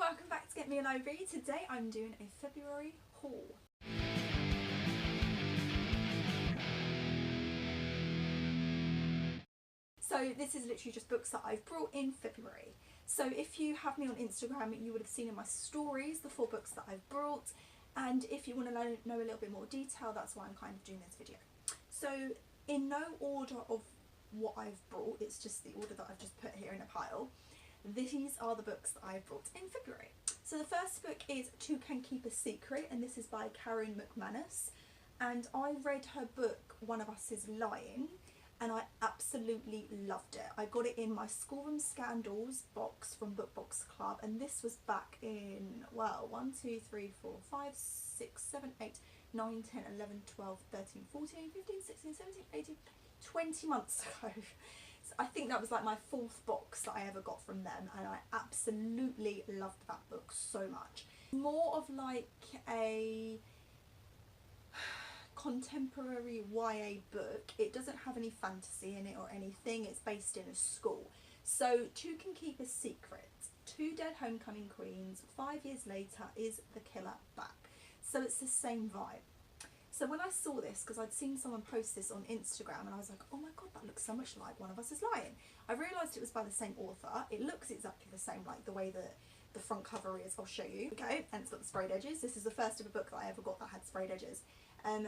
welcome back to Get Me a Library. Today I'm doing a February haul. So this is literally just books that I've brought in February. So if you have me on Instagram, you would have seen in my stories the 4 books that I've brought, and if you want to know a little bit more detail, that's why I'm kind of doing this video. So in no order of what I've brought, it's just the order that I've just put here in a pile. These are the books that I've brought in February. So the first book is Two Can Keep a Secret, and this is by Karen McManus. And I read her book, One of Us is Lying, and I absolutely loved it. I got it in my Schoolroom Scandals box from Book Box Club, and this was back in, well, 1, 2, 3, 4, 5, 6, 7, 8, 9, 10, 11, 12, 13, 14, 15, 16, 17, 18, 20 months ago. I think that was like my 4th box that I ever got from them, and I absolutely loved that book so much. More of like a contemporary YA book. It doesn't have any fantasy in it or anything. It's based in a school. So Two Can Keep a Secret. 2 dead homecoming queens, 5 years later, is the killer back? So it's the same vibe. So when I saw this, because I'd seen someone post this on Instagram, and I was like, oh my god, that looks so much like One of Us is Lying. I realised it was by the same author. It looks exactly the same, like the way that the front cover is. I'll show you. Okay, and it's got the sprayed edges. This is the first of a book that I ever got that had sprayed edges.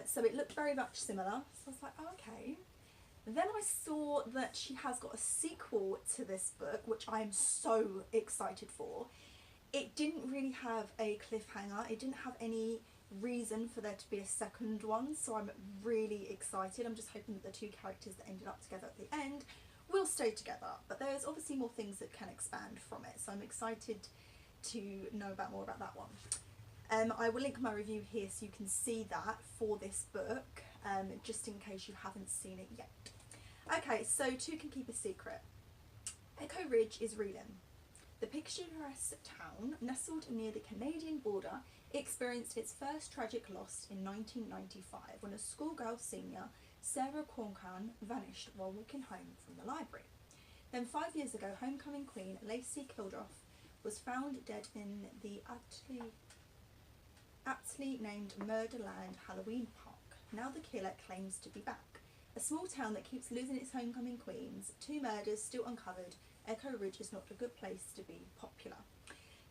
So it looked very much similar. So I was like, oh, okay. Then I saw that she has got a sequel to this book, which I am so excited for. It didn't really have a cliffhanger. It didn't have any reason for there to be a second one, so I'm really excited. I'm just hoping that the 2 characters that ended up together at the end will stay together, but there's obviously more things that can expand from it, so I'm excited to know more about that one. I will link my review here so you can see that for this book, just in case you haven't seen it yet. Okay, so Two Can Keep a Secret. Echo Ridge is Reading. The picturesque town, nestled near the Canadian border, experienced its first tragic loss in 1995 when a schoolgirl senior, Sarah Corcoran, vanished while walking home from the library. Then 5 years ago, homecoming queen Lacey Kilduff was found dead in the aptly named Murderland Halloween Park. Now the killer claims to be back. A small town that keeps losing its homecoming queens, 2 murders still uncovered, Echo Ridge is not a good place to be popular.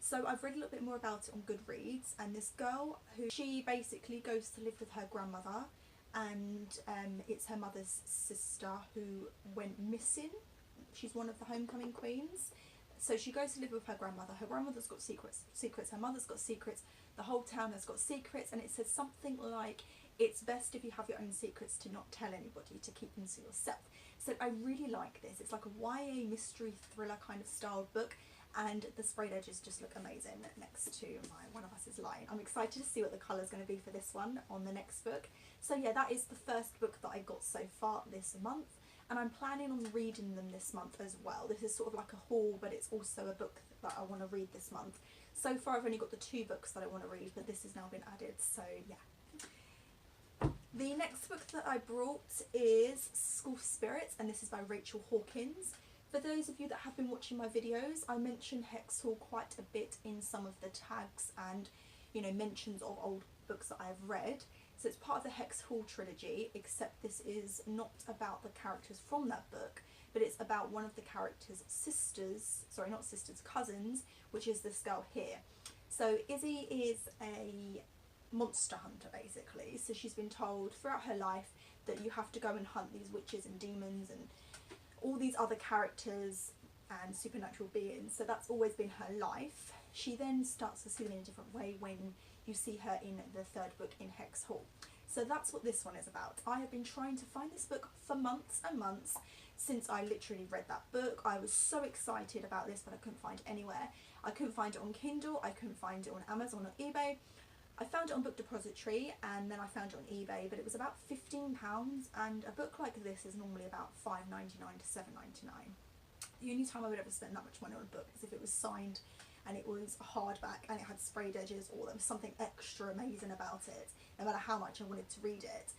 So I've read a little bit more about it on Goodreads, and this girl she basically goes to live with her grandmother, and it's her mother's sister who went missing. She's one of the homecoming queens. So she goes to live with her grandmother. Her grandmother's got secrets, her mother's got secrets, the whole town has got secrets, and it says something like, it's best if you have your own secrets to not tell anybody, to keep them to yourself. So I really like this. It's like a YA mystery thriller kind of styled book, and the sprayed edges just look amazing next to my One of Us is Lying. I'm excited to see what the colour is going to be for this one on the next book. So yeah, that is the first book that I got so far this month, and I'm planning on reading them this month as well. This is sort of like a haul, but it's also a book that I want to read this month. So far I've only got the 2 books that I want to read, but this has now been added, so yeah. The next book that I brought is School Spirits, and this is by Rachel Hawkins. For those of you that have been watching my videos, I mention Hex Hall quite a bit in some of the tags and, you know, mentions of old books that I have read. So it's part of the Hex Hall trilogy, except this is not about the characters from that book, but it's about one of the characters' cousins, which is this girl here. So Izzy is a monster hunter basically, so she's been told throughout her life that you have to go and hunt these witches and demons and all these other characters and supernatural beings, so that's always been her life. She then starts to see them in a different way when you see her in the 3rd book in Hex Hall. So that's what this one is about. I have been trying to find this book for months and months since I literally read that book. I was so excited about this, but I couldn't find it anywhere. I couldn't find it on Kindle, I couldn't find it on Amazon or eBay. I found it on Book Depository, and then I found it on eBay, but it was about £15, and a book like this is normally about £5.99 to £7.99. The only time I would ever spend that much money on a book is if it was signed and it was a hardback and it had sprayed edges, or there was something extra amazing about it, no matter how much I wanted to read it.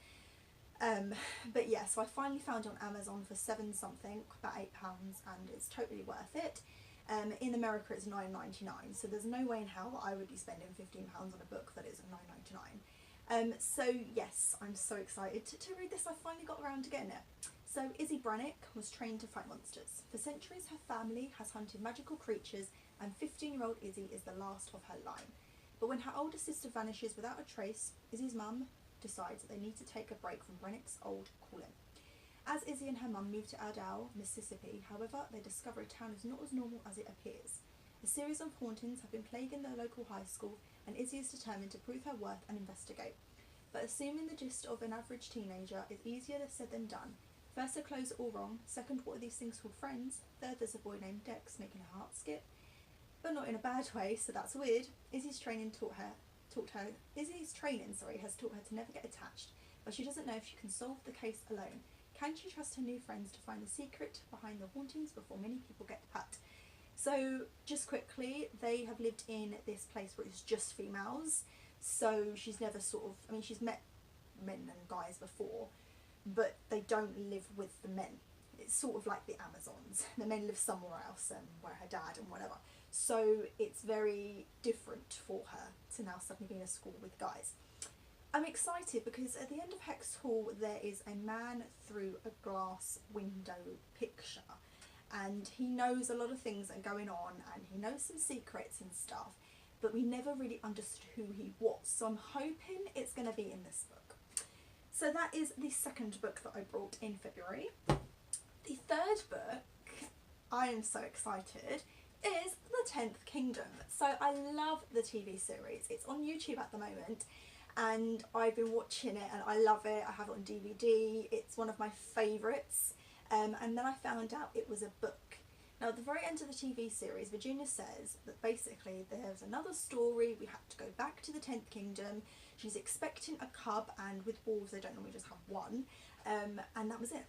But yeah, so I finally found it on Amazon for 7 something, about £8, and it's totally worth it. In America it's $9.99, so there's no way in hell that I would be spending £15 on a book that is $9.99. So yes, I'm so excited to read this. I finally got around to getting it. So Izzy Brannick was trained to fight monsters. For centuries her family has hunted magical creatures, and 15-year-old Izzy is the last of her line. But when her older sister vanishes without a trace, Izzy's mum decides that they need to take a break from Brannick's old calling. As Izzy and her mum move to Adobe, Mississippi, however, they discover a town is not as normal as it appears. A series of hauntings have been plaguing the local high school, and Izzy is determined to prove her worth and investigate. But assuming the gist of an average teenager is easier said than done. First, her clothes are all wrong. Second, what are these things called friends? Third, there's a boy named Dex making her heart skip. But not in a bad way, so that's weird. Izzy's training has taught her to never get attached, but she doesn't know if she can solve the case alone. Can she trust her new friends to find the secret behind the hauntings before many people get hurt? So just quickly, they have lived in this place where it's just females, so she's never she's met men and guys before, but they don't live with the men. It's sort of like the Amazons. The men live somewhere else, where her dad and whatever. So it's very different for her to now suddenly be in a school with guys. I'm excited because at the end of Hex Hall there is a man through a glass window picture, and he knows a lot of things that are going on, and he knows some secrets and stuff, but we never really understood who he was. So I'm hoping it's going to be in this book. So that is the second book that I brought in February. The third book, I am so excited, is The 10th Kingdom. So I love the TV series. It's on YouTube at the moment, and I've been watching it and I love it. I have it on DVD. It's one of my favourites. And then I found out it was a book. Now at the very end of the TV series, Virginia says that basically there's another story. We have to go back to the 10th Kingdom. She's expecting a cub, and with wolves they don't normally just have one. And that was it.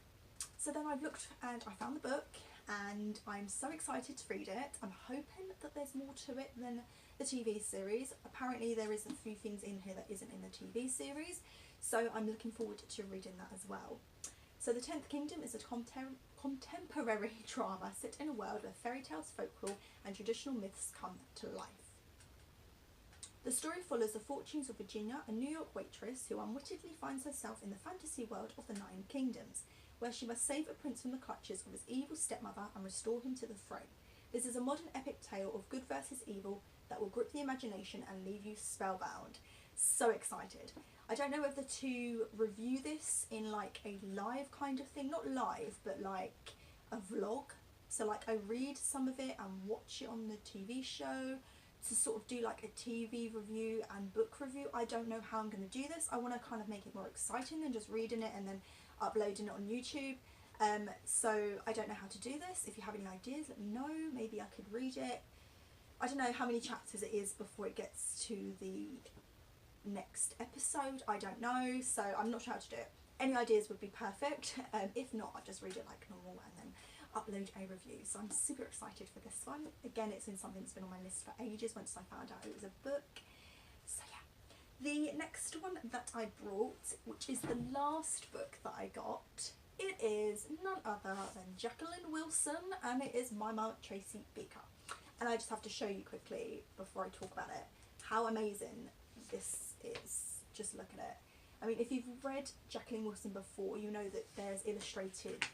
So then I've looked and I found the book, and I'm so excited to read it. I'm hoping that there's more to it than the TV series. Apparently there is a few things in here that isn't in the TV series, so I'm looking forward to reading that as well. So The 10th Kingdom is a contemporary drama set in a world where fairy tales, folklore and traditional myths come to life. The story follows the fortunes of Virginia, a New York waitress who unwittingly finds herself in the fantasy world of the Nine Kingdoms, where she must save a prince from the clutches of his evil stepmother and restore him to the throne. This is a modern epic tale of good versus evil that will grip the imagination and leave you spellbound. So excited. I don't know whether to review this in like a live kind of thing, not live, but like a vlog. So like I read some of it and watch it on the TV show, to sort of do like a TV review and book review. I don't know how I'm going to do this. I want to kind of make it more exciting than just reading it and then uploading it on YouTube. So I don't know how to do this. If you have any ideas, let me know. Maybe I could read it. I don't know how many chapters it is before it gets to the next episode. I don't know, so I'm not sure how to do it. Any ideas would be perfect. If not, I'll just read it like normal and then upload a review. So I'm super excited for this one. Again, it's been something that's been on my list for ages once I found out it was a book. So yeah. The next one that I brought, which is the last book that I got, it is none other than Jacqueline Wilson, and it is Mama Tracy Beaker. And I just have to show you quickly before I talk about it how amazing this is. Just look at it. I mean, if you've read Jacqueline Wilson before, you know that there's illustrated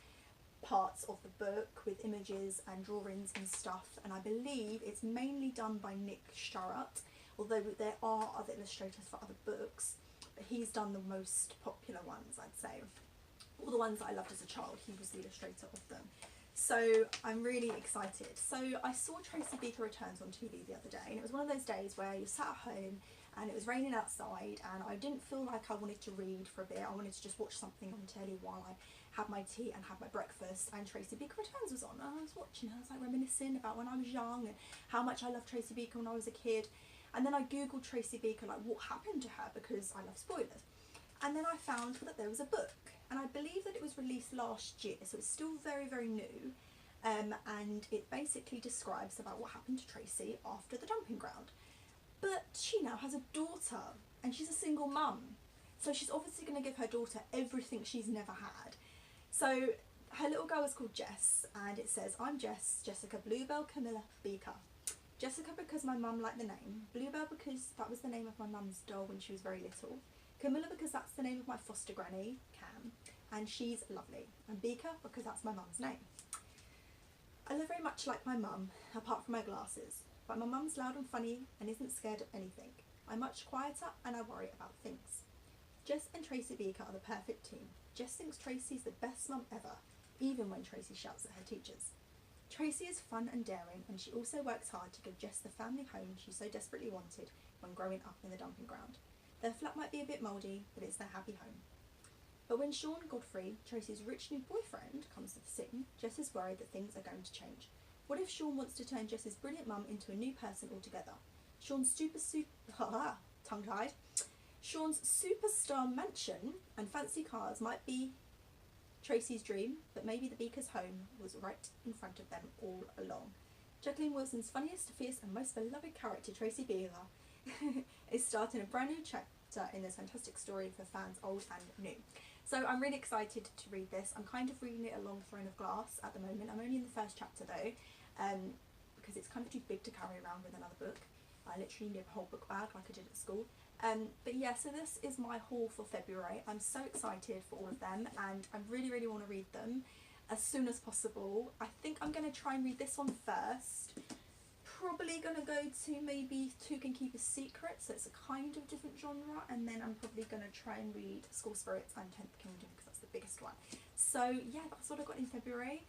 parts of the book with images and drawings and stuff, and I believe it's mainly done by Nick Sharratt, although there are other illustrators for other books, but he's done the most popular ones, I'd say. All the ones that I loved as a child, he was the illustrator of them. So I'm really excited. So I saw Tracy Beaker Returns on TV the other day, and it was one of those days where you sat at home and it was raining outside, and I didn't feel like I wanted to read for a bit. I wanted to just watch something on telly while I had my tea and had my breakfast, and Tracy Beaker Returns was on, and I was watching her. I was like reminiscing about when I was young and how much I loved Tracy Beaker when I was a kid. And then I googled Tracy Beaker, like what happened to her, because I love spoilers. And then I found that there was a book, and I believe that it was released last year, so it's still very, very new. And it basically describes about what happened to Tracy after the dumping ground. But she now has a daughter, and she's a single mum. So she's obviously going to give her daughter everything she's never had. So her little girl is called Jess, and it says, I'm Jess, Jessica Bluebell Camilla Beaker. Jessica because my mum liked the name, Bluebell because that was the name of my mum's doll when she was very little, Camilla because that's the name of my foster granny, Cam, and she's lovely, and Beaker because that's my mum's name. I look very much like my mum, apart from my glasses, but my mum's loud and funny and isn't scared of anything. I'm much quieter and I worry about things. Jess and Tracy Beaker are the perfect team. Jess thinks Tracy's the best mum ever, even when Tracy shouts at her teachers. Tracy is fun and daring, and she also works hard to give Jess the family home she so desperately wanted when growing up in the dumping ground. Their flat might be a bit mouldy, but it's their happy home. But when Sean Godfrey, Tracy's rich new boyfriend, comes to the scene, Jess is worried that things are going to change. What if Sean wants to turn Jess's brilliant mum into a new person altogether? Sean's tongue-tied. Sean's superstar mansion and fancy cars might be Tracy's dream, but maybe the Beakers' home was right in front of them all along. Jacqueline Wilson's funniest, fierce and most beloved character, Tracy Beaker, is starting a brand new chapter in this fantastic story for fans old and new. So I'm really excited to read this. I'm kind of reading it along Throne of Glass at the moment. I'm only in the first chapter though, because it's kind of too big to carry around with another book. I literally need a whole book bag like I did at school. But yeah, so this is my haul for February. I'm so excited for all of them, and I really, really want to read them as soon as possible. I think I'm going to try and read this one first. Probably going to go to maybe Two Can Keep a Secret, so it's a kind of different genre, and then I'm probably going to try and read School Spirits and 10th Kingdom because that's the biggest one. So yeah, that's what I got in February.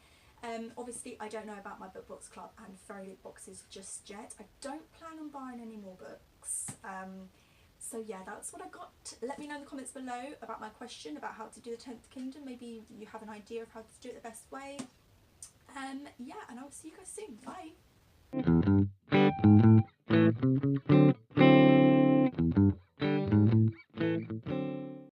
Obviously I don't know about my Book Box Club and Fairy Lit boxes just yet. I don't plan on buying any more books. So yeah, that's what I got. Let me know in the comments below about my question about how to do the 10th Kingdom. Maybe you have an idea of how to do it the best way. Yeah, and I'll see you guys soon. Bye.